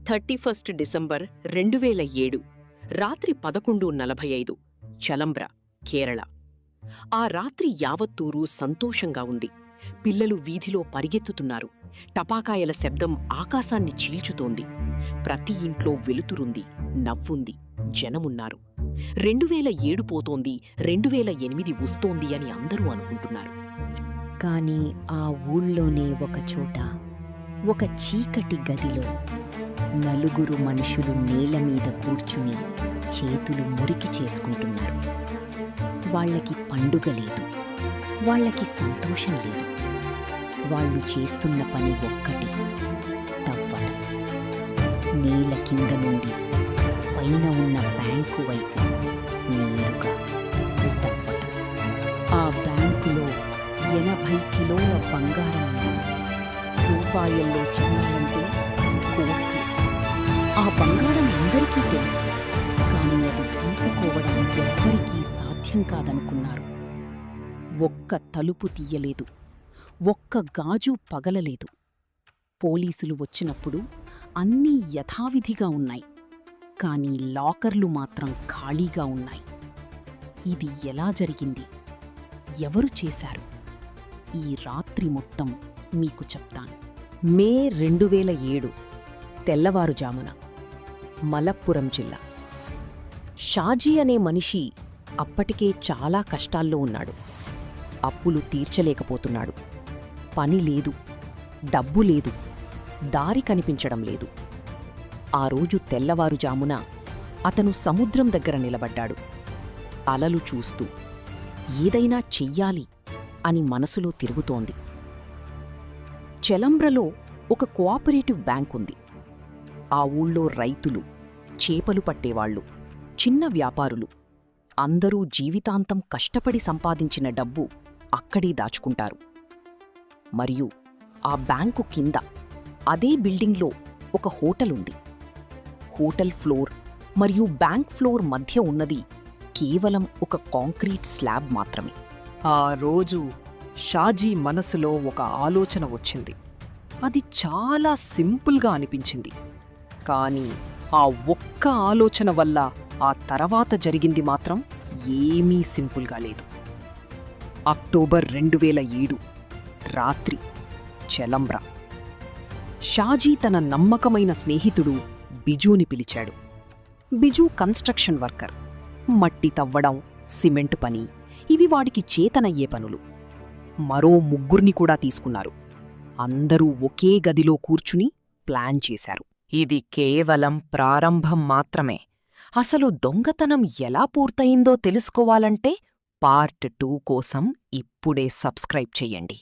31 December 2007 రాత్రి 11:45 చలంబ్ర, కేరళ. ఆ రాత్రి యావత్తూరు సంతోషంగా ఉంది. పిల్లలు వీధిలో పరిగెత్తుతున్నారు. టపాకాయల శబ్దం ఆకాశాన్ని చీల్చుతోంది. ప్రతి ఇంట్లో వెలుతురుంది, నవ్వుంది, జనమున్నారు. 2007 పోతోంది, 2008 వస్తోంది అని అందరూ అనుకుంటున్నారు. కాని ఆ ఊళ్ళోనే ఒకచోట, ఒక చీకటి గదిలో నలుగురు మనుషులు నేలమీద కూర్చుని చేతులు మురికి చేసుకుంటున్నారు. వాళ్లకి పండుగ లేదు, వాళ్లకి సంతోషం లేదు. వాళ్ళు చేస్తున్న పని ఒక్కటి, తవ్వటం. నేల కింద నుండి పైన ఉన్న బ్యాంకు వైపు నేరుగా తవ్వటం. ఆ బ్యాంకులో 80 కిలోల బంగారం ఉంది. రూపాయల్లో చెప్పాలంటే కోట్లు. ఆ బంగారం అందరికీ తెలుసు, కానీ అది తీసుకోవడం ఎవ్వరికీ సాధ్యం కాదనుకున్నారు. ఒక్క తలుపు తీయలేదు, ఒక్క గాజు పగలలేదు. పోలీసులు వచ్చినప్పుడు అన్నీ యథావిధిగా ఉన్నాయి, కానీ లాకర్లు మాత్రం ఖాళీగా ఉన్నాయి. ఇది ఎలా జరిగింది? ఎవరు చేశారు? ఈ రాత్రి మొత్తం మీకు చెప్తాను. మే 2007 తెల్లవారుజామున మలప్పురం జిల్లా. షాజీ అనే మనిషి అప్పటికే చాలా కష్టాల్లో ఉన్నాడు. అప్పులు తీర్చలేకపోతున్నాడు. పని లేదు, డబ్బు లేదు, దారి కనిపించడం లేదు. ఆ రోజు తెల్లవారుజామున అతను సముద్రం దగ్గర నిలబడ్డాడు. అలలు చూస్తూ ఏదైనా చెయ్యాలి అని మనసులో తిరుగుతోంది. చలంబ్రలో ఒక కోఆపరేటివ్ బ్యాంకుంది. ఆ ఊళ్ళో రైతులు, చేపలు పట్టేవాళ్లు, చిన్న వ్యాపారులు అందరూ జీవితాంతం కష్టపడి సంపాదించిన డబ్బు అక్కడే దాచుకుంటారు. మరియు ఆ బ్యాంకు కింద అదే బిల్డింగ్లో ఒక హోటలుంది. హోటల్ ఫ్లోర్ మరియు బ్యాంక్ ఫ్లోర్ మధ్య ఉన్నది కేవలం ఒక కాంక్రీట్ స్లాబ్ మాత్రమే. ఆ రోజు షాజీ మనసులో ఒక ఆలోచన వచ్చింది. అది చాలా సింపుల్గా అనిపించింది, కానీ ఆ ఒక్క ఆలోచన వల్ల ఆ తర్వాత జరిగింది మాత్రం ఏమీ సింపుల్గా లేదు. అక్టోబర్ 2007 రాత్రి, చలంబ్ర. షాజీ తన నమ్మకమైన స్నేహితుడు బిజూని పిలిచాడు. Biju construction worker. మట్టి తవ్వడం, సిమెంట్ పని ఇవి వాడికి చేతనయ్యే పనులు. మరో ముగ్గుర్ని కూడా తీసుకున్నారు. అందరూ ఒకే గదిలో కూర్చుని ప్లాన్ చేశారు. ఇది కేవలం ప్రారంభం మాత్రమే. అసలు దొంగతనం ఎలా పూర్తయిందో తెలుసుకోవాలంటే పార్ట్ 2 కోసం ఇప్పుడే సబ్స్క్రైబ్ చెయ్యండి.